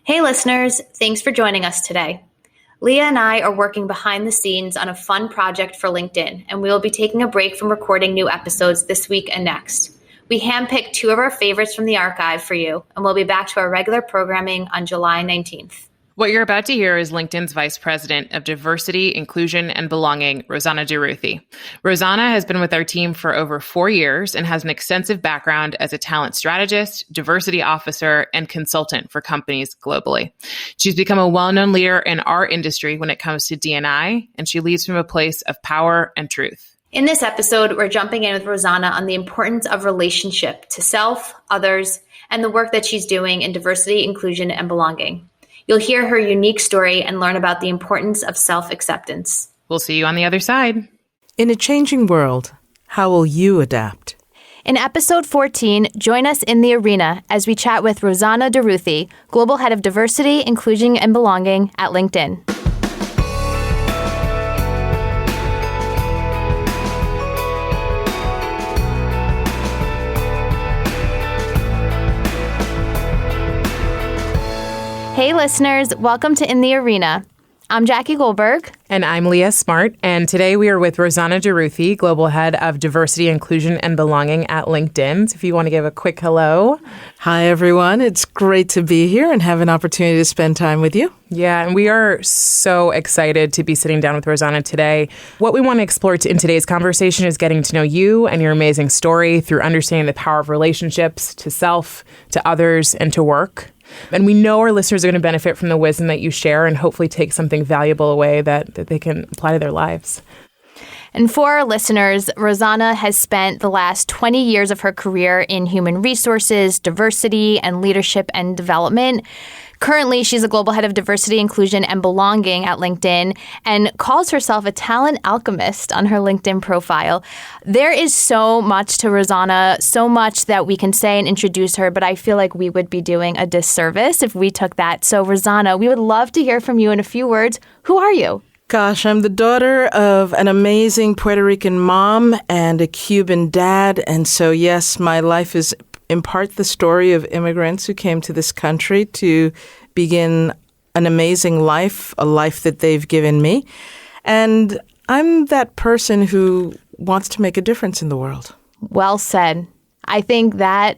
Hey listeners, thanks for joining us today. Leah and I are working behind the scenes on a fun project for LinkedIn, and we will be taking a break from recording new episodes this week and next. We handpicked two of our favorites from the archive for you, and we'll be back to our regular programming on July 19th. What you're about to hear is LinkedIn's Vice President of Diversity, Inclusion, and Belonging, Rosanna Durruthy. Rosanna has been with our team for over 4 years and has an extensive background as a talent strategist, diversity officer, and consultant for companies globally. She's become a well-known leader in our industry when it comes to D&I, and she leads from a place of power and truth. In this episode, we're jumping in with Rosanna on the importance of relationship to self, others, and the work that she's doing in diversity, inclusion, and belonging. You'll hear her unique story and learn about the importance of self-acceptance. We'll see you on the other side. In a changing world, how will you adapt? In episode 14, join us in the arena as we chat with Rosanna Durruthy, Global Head of Diversity, Inclusion, and Belonging at LinkedIn. Hey listeners, welcome to In the Arena. I'm Jackie Goldberg. And I'm Leah Smart. And today we are with Rosanna Durruthy, Global Head of Diversity, Inclusion, and Belonging at LinkedIn. So if you want to give a quick hello. Hi, everyone. It's great to be here and have an opportunity to spend time with you. Yeah, and we are so excited to be sitting down with Rosanna today. What we want to explore in today's conversation is getting to know you and your amazing story through understanding the power of relationships to self, to others, and to work. And we know our listeners are going to benefit from the wisdom that you share and hopefully take something valuable away that they can apply to their lives. And for our listeners, Rosanna has spent the last 20 years of her career in human resources, diversity, and leadership and development. Currently, she's a global head of diversity, inclusion, and belonging at LinkedIn and calls herself a talent alchemist on her LinkedIn profile. There is so much to Rosanna, so much that we can say and introduce her, but I feel like we would be doing a disservice if we took that. So, Rosanna, we would love to hear from you in a few words. Who are you? Gosh, I'm the daughter of an amazing Puerto Rican mom and a Cuban dad. And so, yes, my life is in part the story of immigrants who came to this country to begin an amazing life, a life that they've given me. And I'm that person who wants to make a difference in the world. Well said. I think that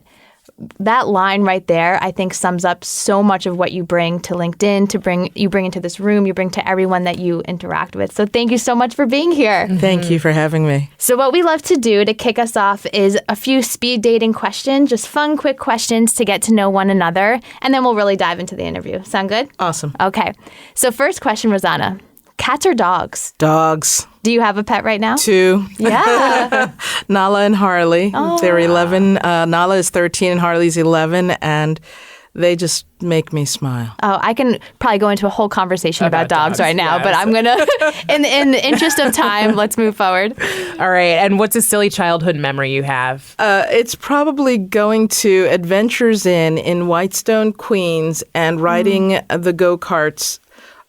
line right there, I think sums up so much of what you bring to LinkedIn, you bring into this room, you bring to everyone that you interact with. So thank you so much for being here. Thank you for having me. So what we love to do to kick us off is a few speed dating questions, just fun, quick questions to get to know one another. And then we'll really dive into the interview. Sound good? Awesome. Okay. So first question, Rosanna. Cats or dogs? Dogs. Do you have a pet right now? 2. Yeah. Nala and Harley. Oh. They're 11. Nala is 13 and Harley's 11. And they just make me smile. Oh, I can probably go into a whole conversation about dogs right now, yes. but I'm going to, in the interest of time, let's move forward. All right. And what's a silly childhood memory you have? It's probably going to Adventures in Whitestone, Queens, and riding the go-karts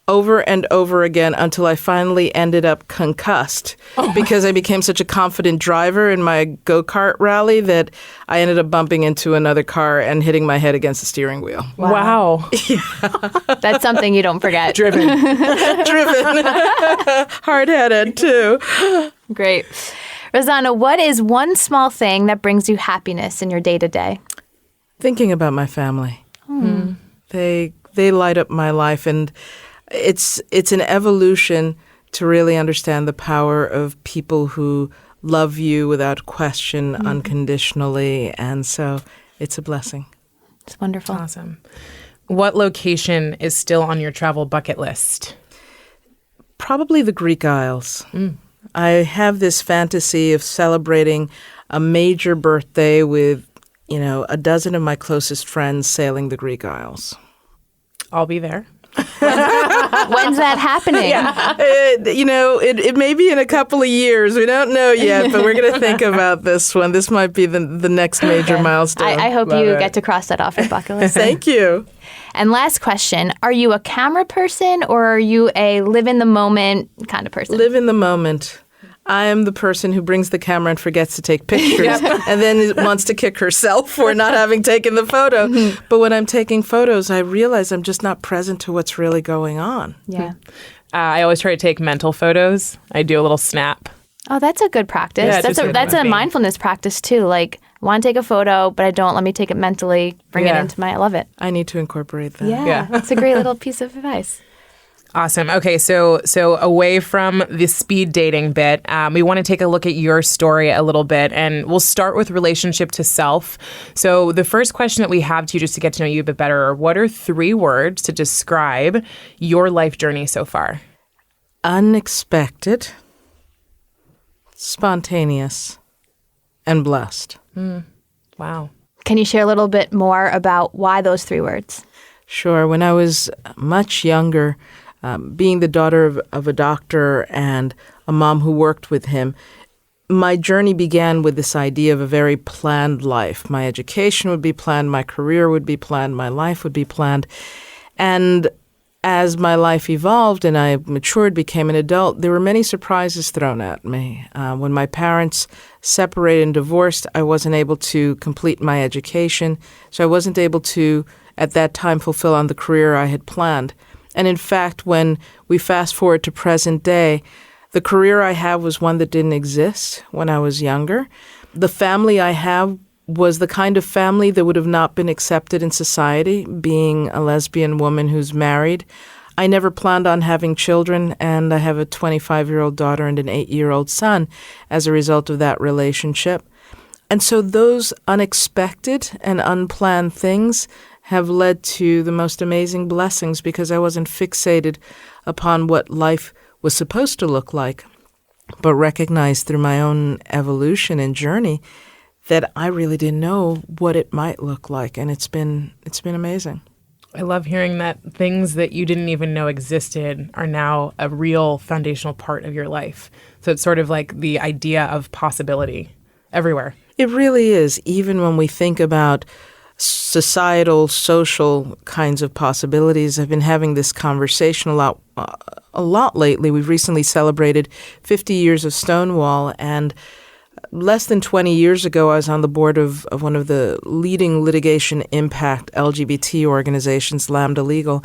over and over again until I finally ended up concussed because I became such a confident driver in my go-kart rally that I ended up bumping into another car and hitting my head against the steering wheel. Wow. That's something you don't forget. Driven. Hard-headed, too. Great. Rosanna, what is one small thing that brings you happiness in your day-to-day? Thinking about my family. They light up my life, and it's an evolution to really understand the power of people who love you without question, unconditionally, and so it's a blessing. It's wonderful. Awesome. What location is still on your travel bucket list? Probably the Greek Isles. I have this fantasy of celebrating a major birthday with, a dozen of my closest friends sailing the Greek Isles. I'll be there. When's that happening? It may be in a couple of years. We don't know yet, but we're going to think about this one. This might be the next major milestone. I hope you get to cross that off your bucket list. Thank you. And last question, are you a camera person or are you a live in the moment kind of person? Live in the moment. I am the person who brings the camera and forgets to take pictures and then wants to kick herself for not having taken the photo. But when I'm taking photos, I realize I'm just not present to what's really going on. Yeah. I always try to take mental photos. I do a little snap. Oh, that's a good practice. Yeah, That's a mindfulness practice too. Like, I want to take a photo, but I don't. Let me take it mentally, bring it into I love it. I need to incorporate that. Yeah. It's a great little piece of advice. Awesome. Okay, so away from the speed dating bit, we want to take a look at your story a little bit, and we'll start with relationship to self. So the first question that we have to you, just to get to know you a bit better, are what are 3 words to describe your life journey so far? Unexpected, spontaneous, and blessed. Wow. Can you share a little bit more about why those 3 words? Sure. When I was much younger, being the daughter of a doctor and a mom who worked with him, my journey began with this idea of a very planned life. My education would be planned, my career would be planned, my life would be planned. And as my life evolved and I matured, became an adult, there were many surprises thrown at me. When my parents separated and divorced, I wasn't able to complete my education, so I wasn't able to, at that time, fulfill on the career I had planned. And in fact, when we fast forward to present day, the career I have was one that didn't exist when I was younger. The family I have was the kind of family that would have not been accepted in society, being a lesbian woman who's married. I never planned on having children, and I have a 25-year-old daughter and an 8-year-old son as a result of that relationship. And so those unexpected and unplanned things have led to the most amazing blessings because I wasn't fixated upon what life was supposed to look like, but recognized through my own evolution and journey that I really didn't know what it might look like, and it's been amazing. I love hearing that things that you didn't even know existed are now a real foundational part of your life. So it's sort of like the idea of possibility everywhere. It really is, even when we think about societal, social kinds of possibilities. I've been having this conversation a lot lately. We've recently celebrated 50 years of Stonewall, and less than 20 years ago, I was on the board of one of the leading litigation impact LGBT organizations, Lambda Legal.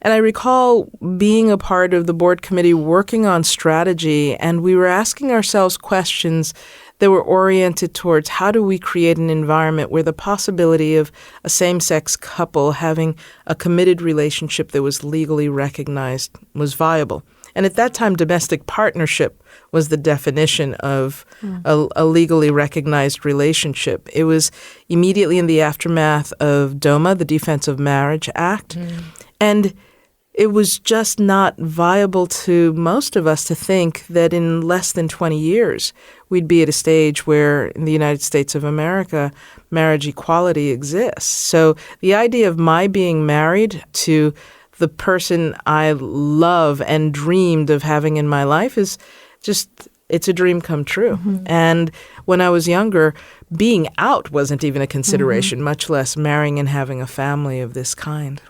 And I recall being a part of the board committee working on strategy, and we were asking ourselves questions that were oriented towards how do we create an environment where the possibility of a same-sex couple having a committed relationship that was legally recognized was viable. And at that time, domestic partnership was the definition of a legally recognized relationship. It was immediately in the aftermath of DOMA, the Defense of Marriage Act. And it was just not viable to most of us to think that in less than 20 years, we'd be at a stage where in the United States of America, marriage equality exists. So the idea of my being married to the person I love and dreamed of having in my life is just, it's a dream come true. And when I was younger, being out wasn't even a consideration, much less marrying and having a family of this kind.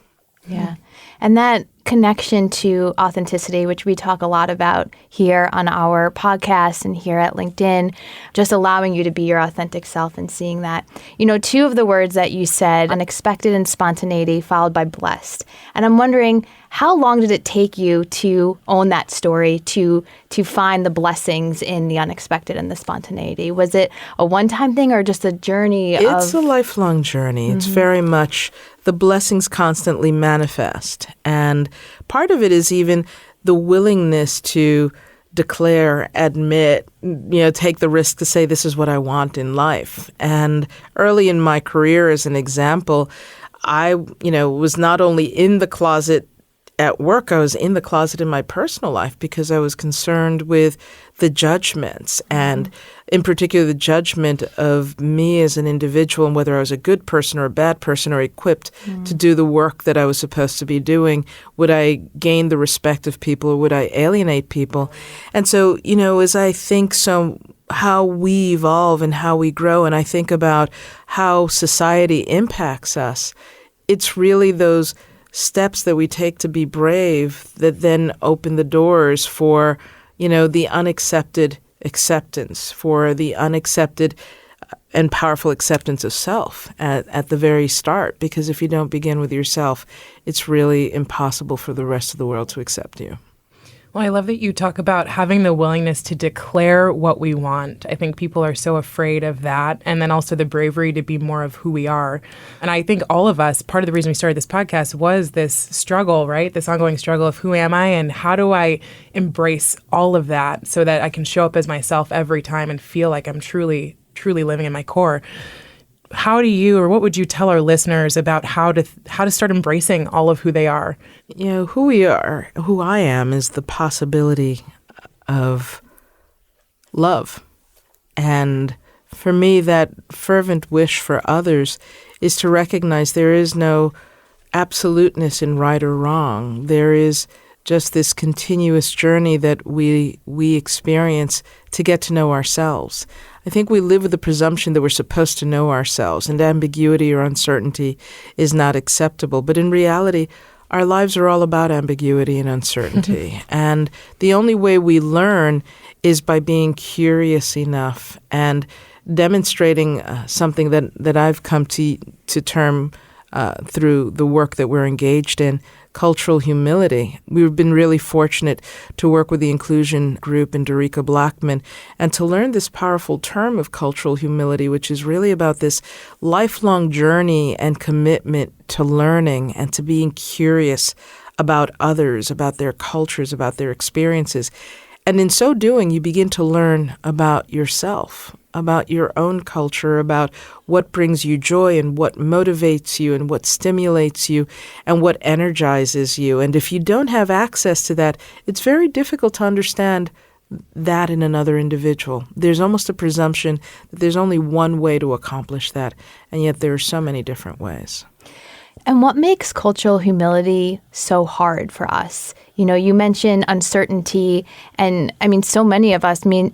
Yeah. And that connection to authenticity, which we talk a lot about here on our podcast and here at LinkedIn, just allowing you to be your authentic self and seeing that. You know, 2 of the words that you said, unexpected and spontaneity, followed by blessed. And I'm wondering, how long did it take you to own that story, to find the blessings in the unexpected and the spontaneity? Was it a one-time thing or just a journey? It's a lifelong journey. It's very much the blessings constantly manifest. And part of it is even the willingness to declare, admit, take the risk to say, this is what I want in life. And early in my career, as an example, I, was not only in the closet at work, I was in the closet in my personal life because I was concerned with the judgments and in particular the judgment of me as an individual and whether I was a good person or a bad person or equipped to do the work that I was supposed to be doing. Would I gain the respect of people or would I alienate people? And so, as I think how we evolve and how we grow and I think about how society impacts us, it's really those steps that we take to be brave that then open the doors for, the unaccepted acceptance, for the unaccepted and powerful acceptance of self at the very start. Because if you don't begin with yourself, it's really impossible for the rest of the world to accept you. Well, I love that you talk about having the willingness to declare what we want. I think people are so afraid of that. And then also the bravery to be more of who we are. And I think all of us, part of the reason we started this podcast was this struggle, right? This ongoing struggle of who am I and how do I embrace all of that so that I can show up as myself every time and feel like I'm truly living in my core. How do you, or what would you tell our listeners about how to start embracing all of who they are? You know, who we are, who I am, is the possibility of love. And for me, that fervent wish for others is to recognize there is no absoluteness in right or wrong. There is just this continuous journey that we experience to get to know ourselves. I think we live with the presumption that we're supposed to know ourselves, and ambiguity or uncertainty is not acceptable. But in reality, our lives are all about ambiguity and uncertainty. And the only way we learn is by being curious enough and demonstrating something that I've come to term through the work that we're engaged in, cultural humility. We've been really fortunate to work with the inclusion group in Durruthy Blackman and to learn this powerful term of cultural humility, which is really about this lifelong journey and commitment to learning and to being curious about others, about their cultures, about their experiences. And in so doing, you begin to learn about yourself, about your own culture, about what brings you joy and what motivates you and what stimulates you and what energizes you. And if you don't have access to that, it's very difficult to understand that in another individual. There's almost a presumption that there's only one way to accomplish that, and yet there are so many different ways. And what makes cultural humility so hard for us? You know, you mentioned uncertainty, and I mean, so many of us, me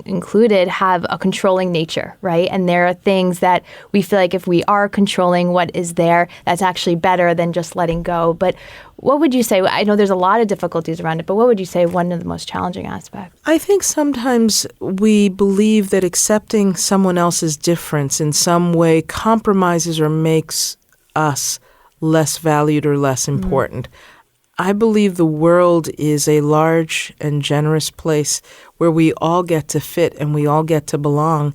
included, have a controlling nature, right? And there are things that we feel like if we are controlling what is there, that's actually better than just letting go. But what would you say? I know there's a lot of difficulties around it, but what would you say one of the most challenging aspects? I think sometimes we believe that accepting someone else's difference in some way compromises or makes us less valued or less important. I believe the world is a large and generous place where we all get to fit and we all get to belong.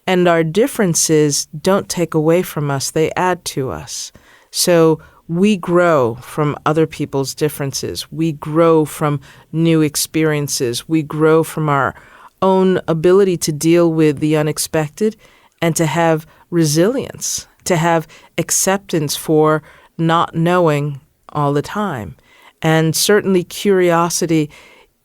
And our differences don't take away from us, they add to us. So we grow from other people's differences. We grow from new experiences. We grow from our own ability to deal with the unexpected and to have resilience, to have acceptance for not knowing all the time. And certainly curiosity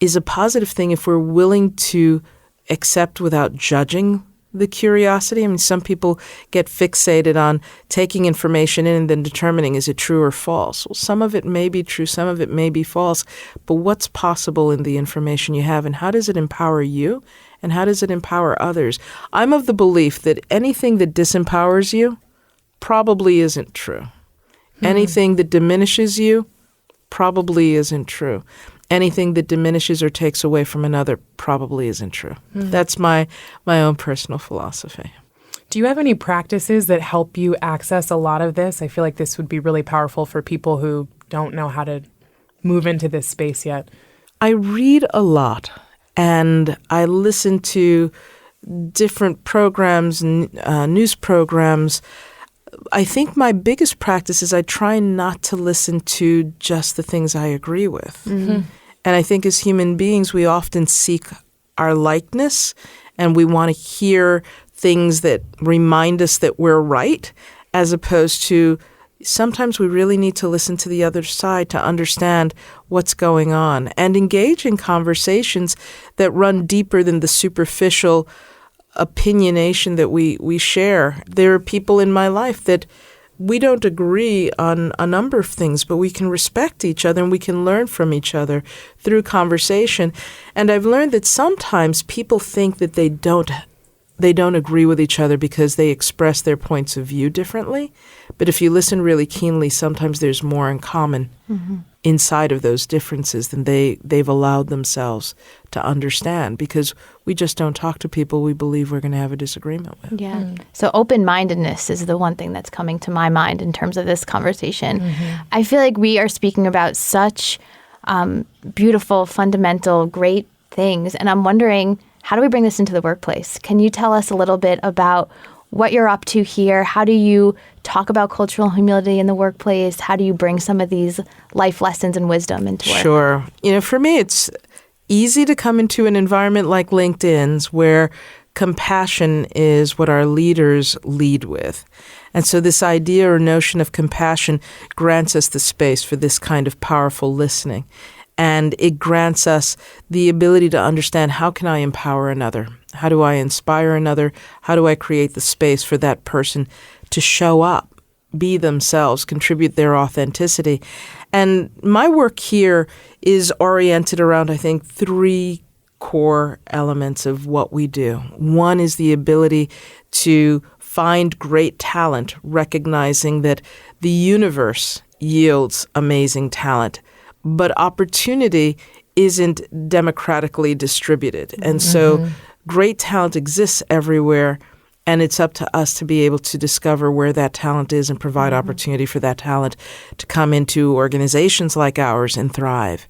is a positive thing if we're willing to accept without judging the curiosity. I mean, some people get fixated on taking information in and then determining is it true or false. Well, some of it may be true, some of it may be false, but what's possible in the information you have and how does it empower you and how does it empower others? I'm of the belief that anything that disempowers you probably isn't true. Anything that diminishes you probably isn't true. Anything that diminishes or takes away from another probably isn't true. That's my own personal philosophy. Do you have any practices that help you access a lot of this? I feel like this would be really powerful for people who don't know how to move into this space yet. I read a lot and I listen to different programs, news programs. I think my biggest practice is I try not to listen to just the things I agree with. And I think as human beings, we often seek our likeness and we want to hear things that remind us that we're right, as opposed to sometimes we really need to listen to the other side to understand what's going on and engage in conversations that run deeper than the superficial opinionation that we share. There are people in my life that we don't agree on a number of things, but we can respect each other and we can learn from each other through conversation. And I've learned that sometimes people think that they don't agree with each other because they express their points of view differently. But if you listen really keenly, sometimes there's more in common inside of those differences than they've allowed themselves to understand, because we just don't talk to people we believe we're going to have a disagreement with. Yeah. So open-mindedness is the one thing that's coming to my mind in terms of this conversation. I feel like we are speaking about such beautiful, fundamental, great things. And I'm wondering, how do we bring this into the workplace? Can you tell us a little bit about what you're up to here? How do you talk about cultural humility in the workplace? How do you bring some of these life lessons and wisdom into work? Sure. For me, it's easy to come into an environment like LinkedIn's where compassion is what our leaders lead with. And so this idea or notion of compassion grants us the space for this kind of powerful listening. And it grants us the ability to understand, how can I empower another? How do I inspire another? How do I create the space for that person to show up, be themselves, contribute their authenticity? And my work here is oriented around, I think, 3 core elements of what we do. One is the ability to find great talent, recognizing that the universe yields amazing talent, but opportunity isn't democratically distributed. And so great talent exists everywhere, and it's up to us to be able to discover where that talent is and provide opportunity for that talent to come into organizations like ours and thrive.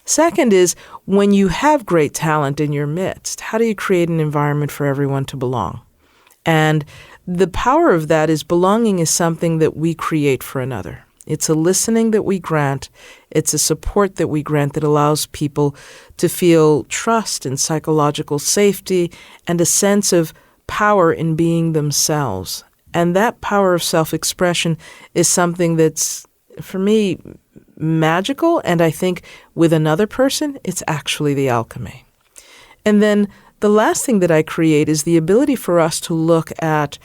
Second is, when you have great talent in your midst, how do you create an environment for everyone to belong? And the power of that is, belonging is something that we create for another. It's a listening that we grant. It's a support that we grant that allows people to feel trust and psychological safety and a sense of power in being themselves. And that power of self-expression is something that's, for me, magical. And I think with another person, it's actually the alchemy. And then the last thing that I create is the ability for us to look at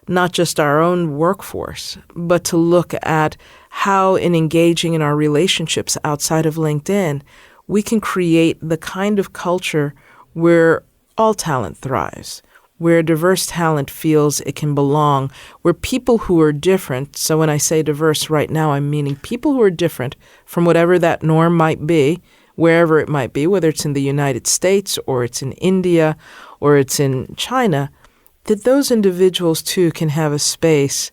not just our own workforce, but to look at how, in engaging in our relationships outside of LinkedIn, we can create the kind of culture where all talent thrives, where diverse talent feels it can belong, where people who are different — so when I say diverse right now, I'm meaning people who are different from whatever that norm might be, wherever it might be, whether it's in the United States or it's in India or it's in China, that those individuals too can have a space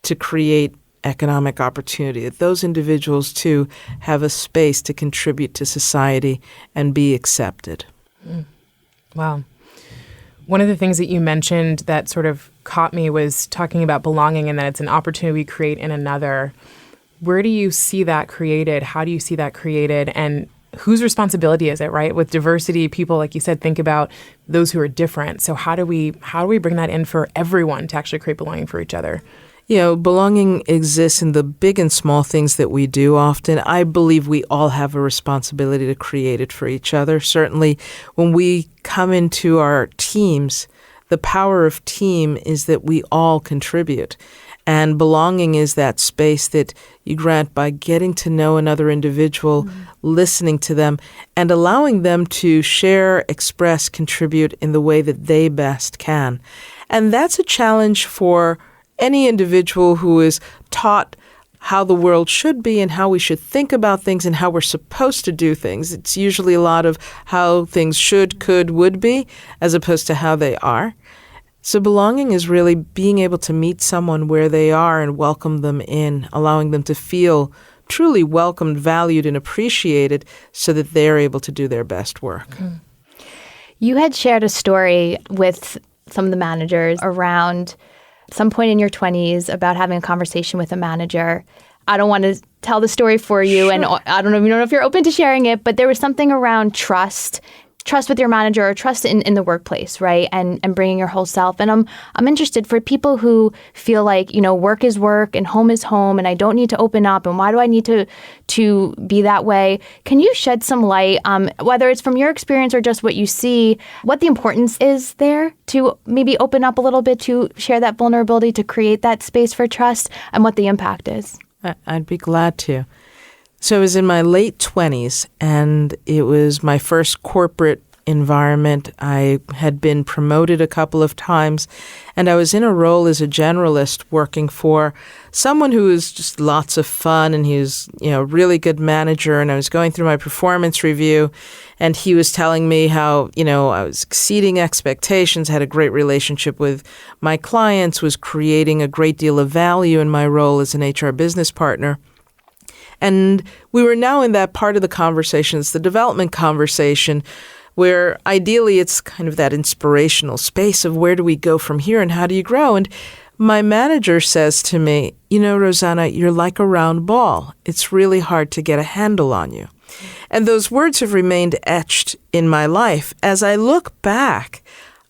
to create economic opportunity, that those individuals too have a space to contribute to society and be accepted. Wow. One of the things that you mentioned that sort of caught me was talking about belonging, and that it's an opportunity we create in another. Where do you see that created? How do you see that created? And whose responsibility is it, right? With diversity, people, like you said, think about those who are different. So how do we bring that in for everyone to actually create belonging for each other? Belonging exists in the big and small things that we do often. I believe we all have a responsibility to create it for each other. Certainly, when we come into our teams, the power of team is that we all contribute. And belonging is that space that you grant by getting to know another individual, listening to them, and allowing them to share, express, contribute in the way that they best can. And that's a challenge for any individual who is taught how the world should be and how we should think about things and how we're supposed to do things. It's usually a lot of how things should, could, would be, as opposed to how they are. So belonging is really being able to meet someone where they are and welcome them in, allowing them to feel truly welcomed, valued, and appreciated so that they're able to do their best work. You had shared a story with some of the managers around some point in your 20s about having a conversation with a manager. I don't want to tell the story for you, and I don't know if you're open to sharing it, but there was something around trust with your manager, or trust in the workplace, right? And bringing your whole self. And I'm interested, for people who feel like, work is work and home is home, and I don't need to open up, and why do I need to be that way? Can you shed some light, whether it's from your experience or just what you see, what the importance is there to maybe open up a little bit, to share that vulnerability, to create that space for trust, and what the impact is? I'd be glad to. So I was in my late 20s, and it was my first corporate environment. I had been promoted a couple of times, and I was in a role as a generalist working for someone who was just lots of fun, and he was, a really good manager, and I was going through my performance review, and he was telling me how, I was exceeding expectations, had a great relationship with my clients, was creating a great deal of value in my role as an HR business partner. And we were now in that part of the conversation, it's the development conversation, where ideally it's kind of that inspirational space of where do we go from here and how do you grow? And my manager says to me, Rosanna, you're like a round ball. It's really hard to get a handle on you. And those words have remained etched in my life. As I look back,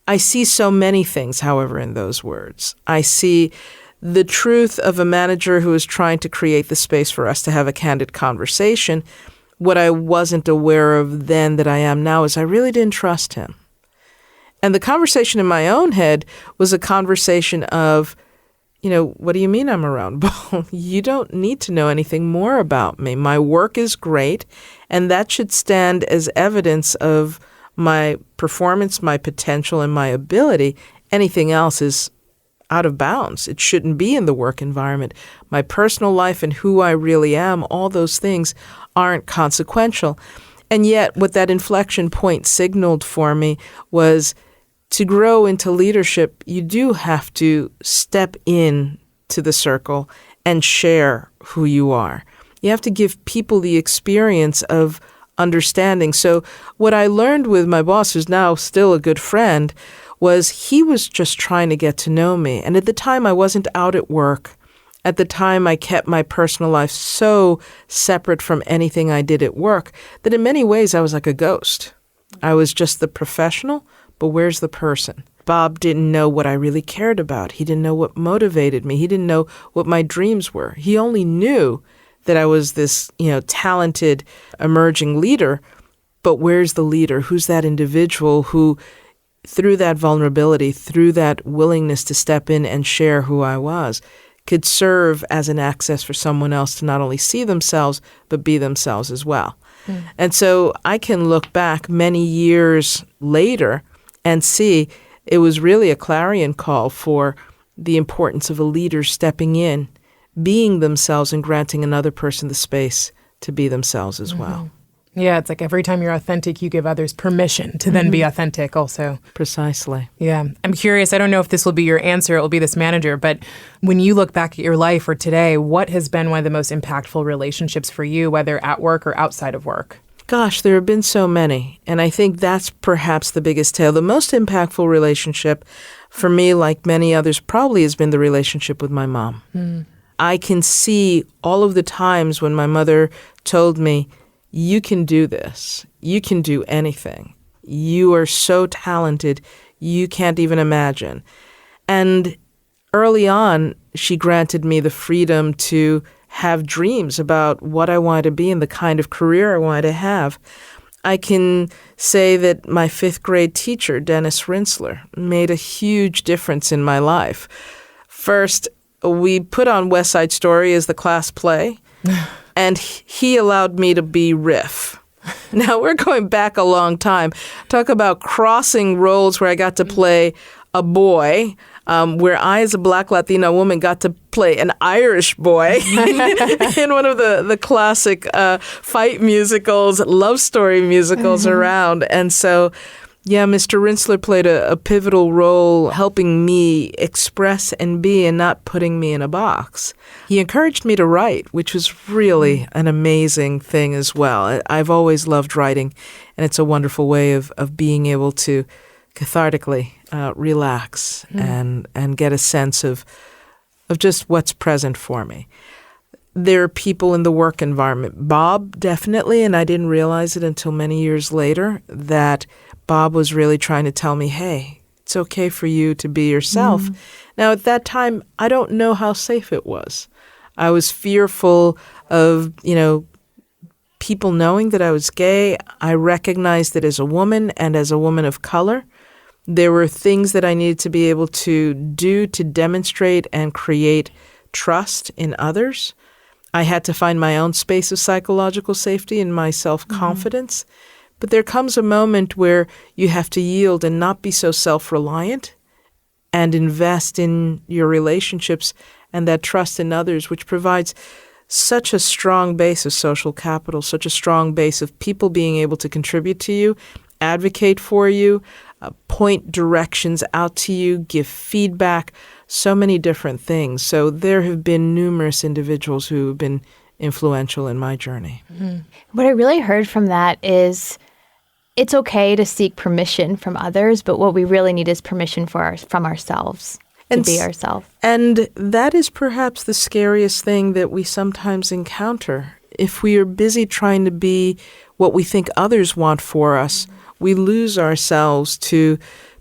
I see so many things, however, in those words. I see the truth of a manager who is trying to create the space for us to have a candid conversation. What I wasn't aware of then that I am now is I really didn't trust him. And the conversation in my own head was a conversation of, what do you mean I'm a round ball? You don't need to know anything more about me. My work is great, and that should stand as evidence of my performance, my potential, and my ability. Anything else is out of bounds. It shouldn't be in the work environment. My personal life and who I really am, all those things aren't consequential. And yet what that inflection point signaled for me was to grow into leadership, you do have to step in to the circle and share who you are. You have to give people the experience of understanding. So what I learned with my boss, who's now still a good friend, was he was just trying to get to know me. And at the time, I wasn't out at work. At the time, I kept my personal life so separate from anything I did at work that in many ways, I was like a ghost. I was just the professional, but where's the person? Bob didn't know what I really cared about. He didn't know what motivated me. He didn't know what my dreams were. He only knew that I was this, talented, emerging leader. But where's the leader? Who's that individual who, through that vulnerability, through that willingness to step in and share who I was, could serve as an access for someone else to not only see themselves, but be themselves as well. And so I can look back many years later and see it was really a clarion call for the importance of a leader stepping in, being themselves, and granting another person the space to be themselves as well. Yeah, it's like every time you're authentic, you give others permission to then be authentic also. Precisely. Yeah. I'm curious, I don't know if this will be your answer, it will be this manager, but when you look back at your life or today, what has been one of the most impactful relationships for you, whether at work or outside of work? Gosh, there have been so many. And I think that's perhaps the biggest tale. The most impactful relationship for me, like many others, probably has been the relationship with my mom. I can see all of the times when my mother told me, you can do this. You can do anything. You are so talented, you can't even imagine. And early on, she granted me the freedom to have dreams about what I wanted to be and the kind of career I wanted to have. I can say that my fifth grade teacher, Dennis Rinsler, made a huge difference in my life. First, we put on West Side Story as the class play. And he allowed me to be Riff. Now, we're going back a long time. Talk about crossing roles where I got to play a boy, where I, as a Black Latino woman, got to play an Irish boy in one of the classic fight musicals, love story musicals around. And so, yeah, Mr. Rinsler played a pivotal role helping me express and be and not putting me in a box. He encouraged me to write, which was really an amazing thing as well. I've always loved writing, and it's a wonderful way of being able to cathartically relax and get a sense of just what's present for me. There are people in the work environment. Bob, definitely, and I didn't realize it until many years later, that Bob was really trying to tell me, hey, it's okay for you to be yourself. Now, at that time, I don't know how safe it was. I was fearful of, people knowing that I was gay. I recognized that as a woman and as a woman of color, there were things that I needed to be able to do to demonstrate and create trust in others. I had to find my own space of psychological safety and my self-confidence But there comes a moment where you have to yield and not be so self-reliant and invest in your relationships and that trust in others, which provides such a strong base of social capital, such a strong base of people being able to contribute to you, advocate for you, point directions out to you, give feedback, so many different things. So there have been numerous individuals who have been influential in my journey. Mm-hmm. What I really heard from that is it's okay to seek permission from others, but what we really need is permission from ourselves to be ourselves. And that is perhaps the scariest thing that we sometimes encounter. If we are busy trying to be what we think others want for us, we lose ourselves to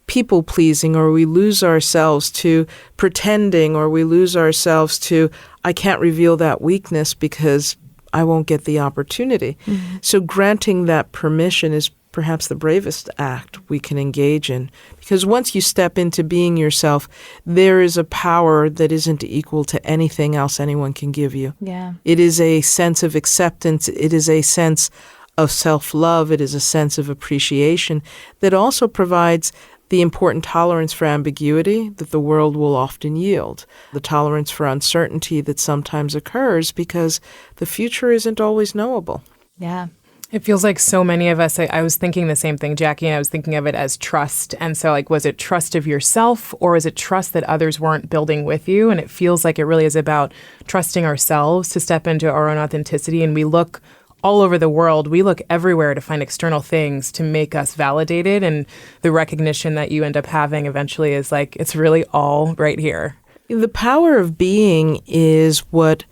people-pleasing, or we lose ourselves to pretending, or we lose ourselves to, I can't reveal that weakness because I won't get the opportunity. Mm-hmm. So granting that permission is perhaps the bravest act we can engage in. Because once you step into being yourself, there is a power that isn't equal to anything else anyone can give you. Yeah. It is a sense of acceptance. It is a sense of self-love. It is a sense of appreciation that also provides the important tolerance for ambiguity that the world will often yield, the tolerance for uncertainty that sometimes occurs because the future isn't always knowable. Yeah. It feels like so many of us, I was thinking the same thing, Jackie, and I was thinking of it as trust. And so was it trust of yourself, or is it trust that others weren't building with you? And it feels like it really is about trusting ourselves to step into our own authenticity. And we look all over the world, we look everywhere to find external things to make us validated. And the recognition that you end up having eventually is like, it's really all right here. The power of being is what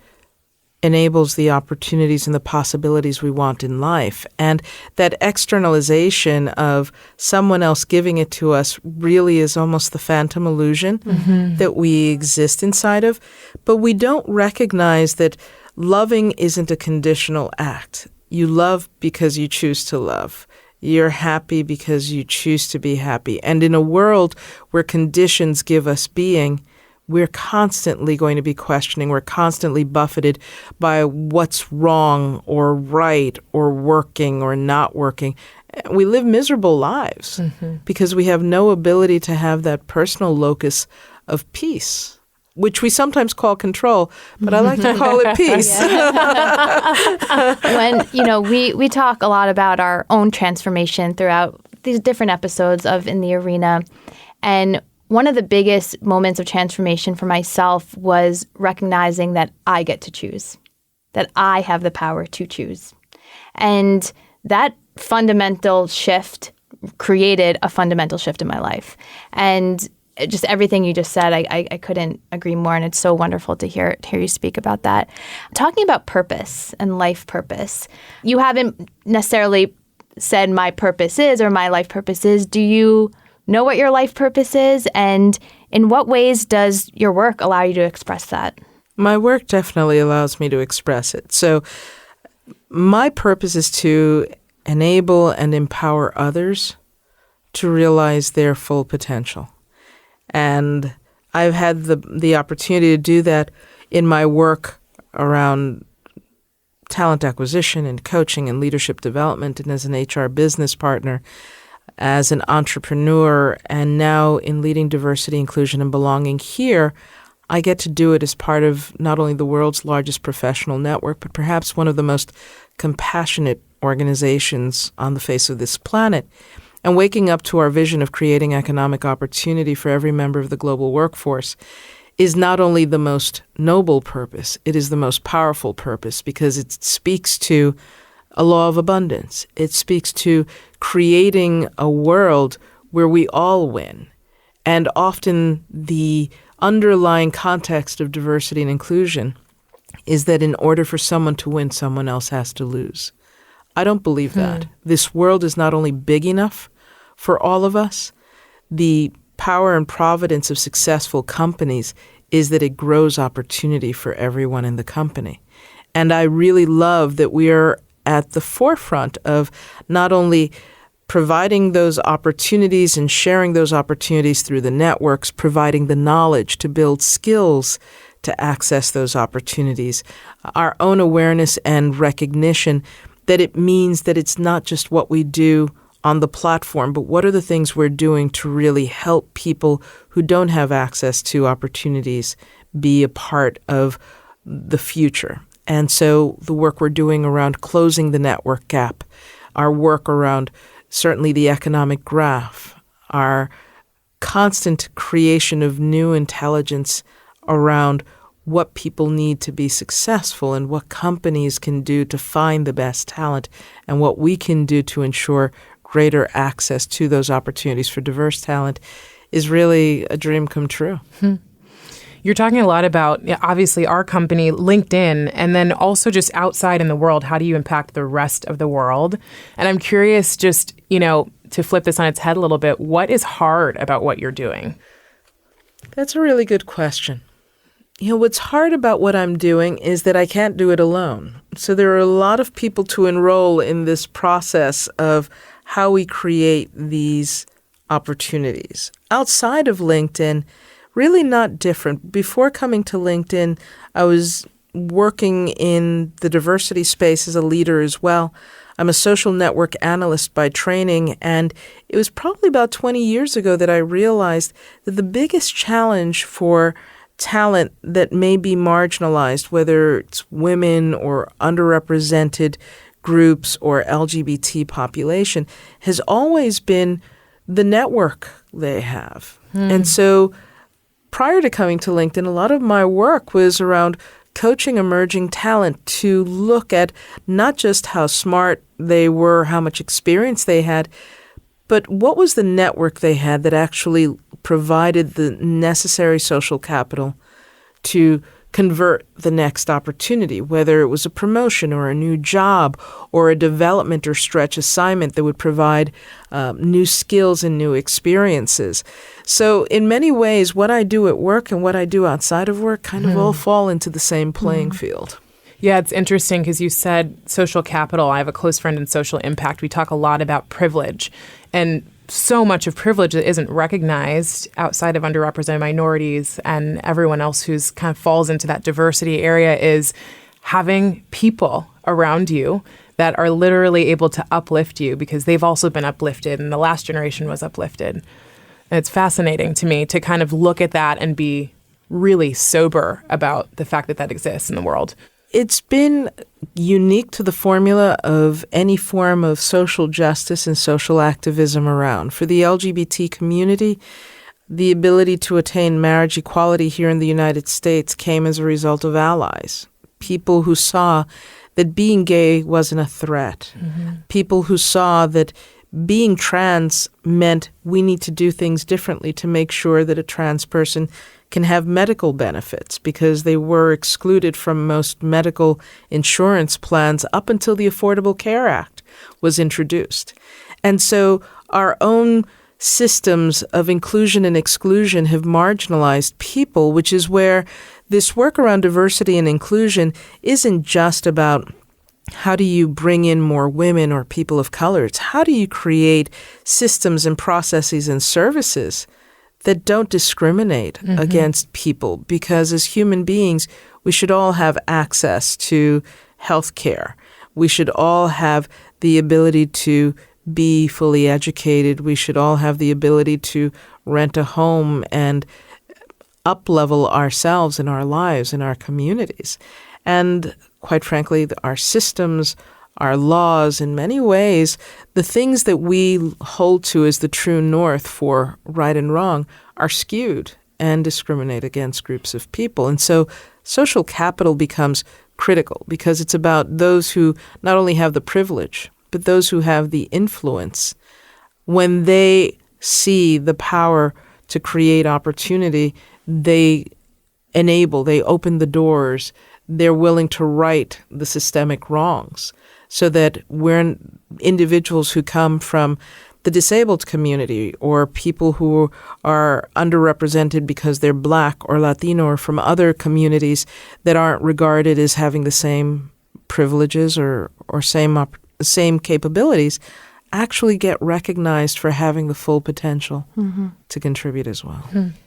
enables the opportunities and the possibilities we want in life. And that externalization of someone else giving it to us really is almost the phantom illusion that we exist inside of. But we don't recognize that loving isn't a conditional act. You love because you choose to love. You're happy because you choose to be happy. And in a world where conditions give us being, we're constantly going to be questioning. We're constantly buffeted by what's wrong or right or working or not working. We live miserable lives because we have no ability to have that personal locus of peace, which we sometimes call control, but I like to call it peace. When, we talk a lot about our own transformation throughout these different episodes of In the Arena. And one of the biggest moments of transformation for myself was recognizing that I get to choose, that I have the power to choose. And that fundamental shift created a fundamental shift in my life. And just everything you just said, I couldn't agree more. And it's so wonderful to hear you speak about that. Talking about purpose and life purpose, you haven't necessarily said my purpose is or my life purpose is. Do you know what your life purpose is? And in what ways does your work allow you to express that? My work definitely allows me to express it. So my purpose is to enable and empower others to realize their full potential. And I've had the opportunity to do that in my work around talent acquisition and coaching and leadership development, and as an HR business partner, as an entrepreneur, and now in leading diversity, inclusion, and belonging here. I get to do it as part of not only the world's largest professional network, but perhaps one of the most compassionate organizations on the face of this planet. And waking up to our vision of creating economic opportunity for every member of the global workforce is not only the most noble purpose, it is the most powerful purpose because it speaks to a law of abundance. It speaks to creating a world where we all win. And often the underlying context of diversity and inclusion is that in order for someone to win, someone else has to lose. I don't believe that. This world is not only big enough for all of us, the power and providence of successful companies is that it grows opportunity for everyone in the company. And I really love that we are at the forefront of not only providing those opportunities and sharing those opportunities through the networks, providing the knowledge to build skills to access those opportunities, our own awareness and recognition that it means that it's not just what we do on the platform, but what are the things we're doing to really help people who don't have access to opportunities be a part of the future. And so the work we're doing around closing the network gap, our work around certainly the economic graph, our constant creation of new intelligence around what people need to be successful and what companies can do to find the best talent and what we can do to ensure greater access to those opportunities for diverse talent is really a dream come true. You're talking a lot about, obviously, our company, LinkedIn, and then also just outside in the world, how do you impact the rest of the world? And I'm curious just, to flip this on its head a little bit, what is hard about what you're doing? That's a really good question. What's hard about what I'm doing is that I can't do it alone. So there are a lot of people to enroll in this process of how we create these opportunities. Outside of LinkedIn, really not different. Before coming to LinkedIn, I was working in the diversity space as a leader as well. I'm a social network analyst by training, and it was probably about 20 years ago that I realized that the biggest challenge for talent that may be marginalized, whether it's women or underrepresented groups or LGBT population, has always been the network they have. And so prior to coming to LinkedIn, a lot of my work was around coaching emerging talent to look at not just how smart they were, how much experience they had, but what was the network they had that actually provided the necessary social capital to convert the next opportunity, whether it was a promotion or a new job or a development or stretch assignment that would provide new skills and new experiences. So in many ways, what I do at work and what I do outside of work kind of all fall into the same playing field. Yeah, it's interesting because you said social capital. I have a close friend in social impact. We talk a lot about privilege, and so much of privilege that isn't recognized outside of underrepresented minorities and everyone else who's kind of falls into that diversity area is having people around you that are literally able to uplift you because they've also been uplifted and the last generation was uplifted. And it's fascinating to me to kind of look at that and be really sober about the fact that that exists in the world. It's been unique to the formula of any form of social justice and social activism around. For the LGBT community, the ability to attain marriage equality here in the United States came as a result of allies, people who saw that being gay wasn't a threat, people who saw that being trans meant we need to do things differently to make sure that a trans person can have medical benefits because they were excluded from most medical insurance plans up until the Affordable Care Act was introduced. And so our own systems of inclusion and exclusion have marginalized people, which is where this work around diversity and inclusion isn't just about how do you bring in more women or people of color. It's how do you create systems and processes and services that don't discriminate against people, because as human beings, we should all have access to health care. We should all have the ability to be fully educated. We should all have the ability to rent a home and up-level ourselves and our lives and our communities. And quite frankly, our systems, our laws, in many ways, the things that we hold to as the true north for right and wrong are skewed and discriminate against groups of people. And so social capital becomes critical because it's about those who not only have the privilege, but those who have the influence. When they see the power to create opportunity, they enable, they open the doors, they're willing to right the systemic wrongs so that we're individuals who come from the disabled community or people who are underrepresented because they're Black or Latino or from other communities that aren't regarded as having the same privileges or same capabilities actually get recognized for having the full potential to contribute as well.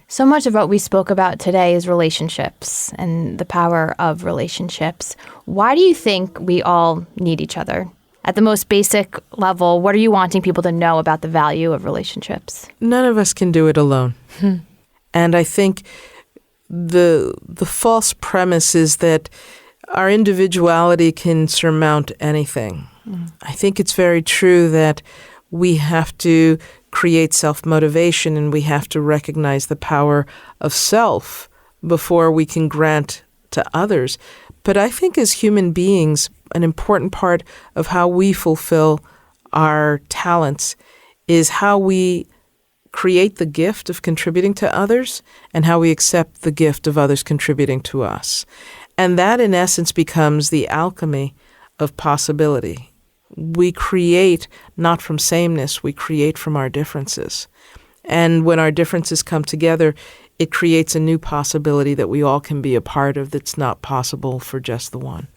So much of what we spoke about today is relationships and the power of relationships. Why do you think we all need each other? at the most basic level, what are you wanting people to know about the value of relationships? None of us can do it alone. And I think the false premise is that our individuality can surmount anything. I think it's very true that we have to create self-motivation and we have to recognize the power of self before we can grant to others. But I think as human beings, an important part of how we fulfill our talents is how we create the gift of contributing to others and how we accept the gift of others contributing to us. And that, in essence, becomes the alchemy of possibility. We create not from sameness, we create from our differences. And when our differences come together, it creates a new possibility that we all can be a part of that's not possible for just the one.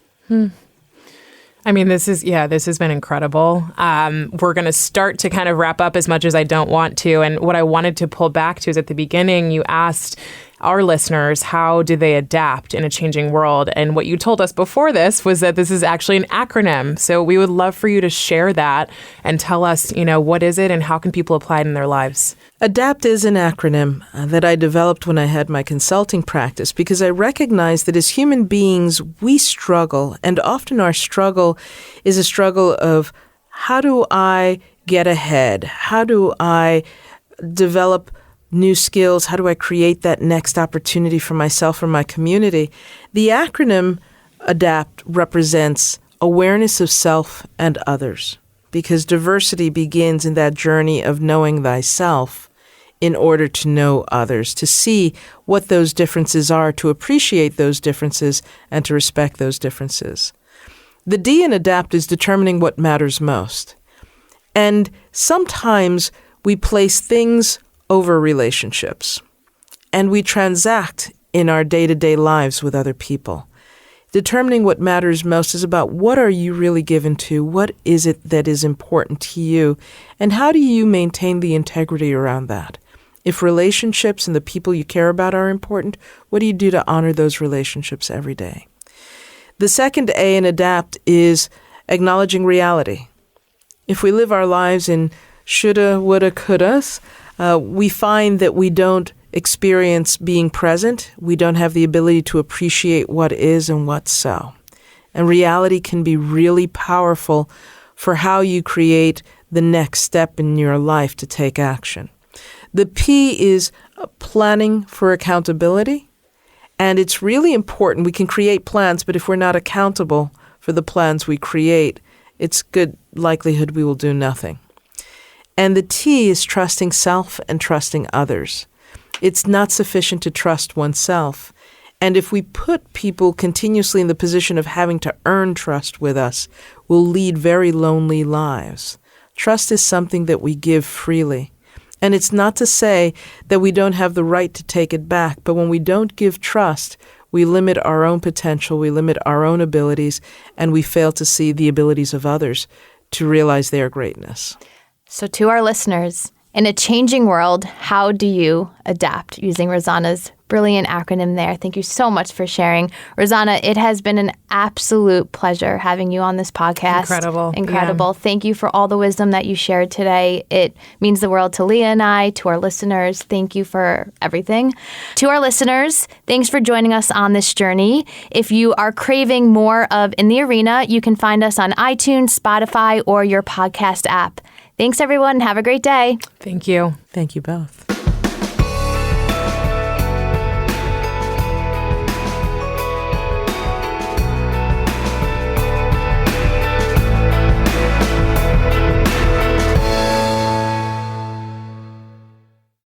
I mean, this has been incredible. We're going to start to kind of wrap up as much as I don't want to. And what I wanted to pull back to is at the beginning, you asked our listeners, how do they adapt in a changing world? And what you told us before this was that this is actually an acronym. So we would love for you to share that and tell us, what is it and how can people apply it in their lives? ADAPT is an acronym that I developed when I had my consulting practice because I recognize that as human beings, we struggle. And often our struggle is a struggle of how do I get ahead? How do I develop new skills? How do I create that next opportunity for myself or my community? The acronym ADAPT represents awareness of self and others, because diversity begins in that journey of knowing thyself in order to know others, to see what those differences are, to appreciate those differences, and to respect those differences. The D in ADAPT is determining what matters most. And sometimes we place things over relationships, and we transact in our day-to-day lives with other people. Determining what matters most is about what are you really given to, what is it that is important to you, and how do you maintain the integrity around that? If relationships and the people you care about are important, what do you do to honor those relationships every day? The second A in ADAPT is acknowledging reality. If we live our lives in shoulda, woulda, couldas, we find that we don't experience being present. We don't have the ability to appreciate what is and what's so. And reality can be really powerful for how you create the next step in your life to take action. The P is planning for accountability. And it's really important. We can create plans, but if we're not accountable for the plans we create, it's good likelihood we will do nothing. And the T is trusting self and trusting others. It's not sufficient to trust oneself. And if we put people continuously in the position of having to earn trust with us, we'll lead very lonely lives. Trust is something that we give freely. And it's not to say that we don't have the right to take it back, but when we don't give trust, we limit our own potential, we limit our own abilities, and we fail to see the abilities of others to realize their greatness. So to our listeners, in a changing world, how do you adapt? Using Rosanna's brilliant acronym there. Thank you so much for sharing. Rosanna, it has been an absolute pleasure having you on this podcast. Incredible. Yeah. Thank you for all the wisdom that you shared today. It means the world to Leah and I, to our listeners. Thank you for everything. To our listeners, thanks for joining us on this journey. If you are craving more of In the Arena, you can find us on iTunes, Spotify, or your podcast app. Thanks, everyone. Have a great day. Thank you. Thank you both.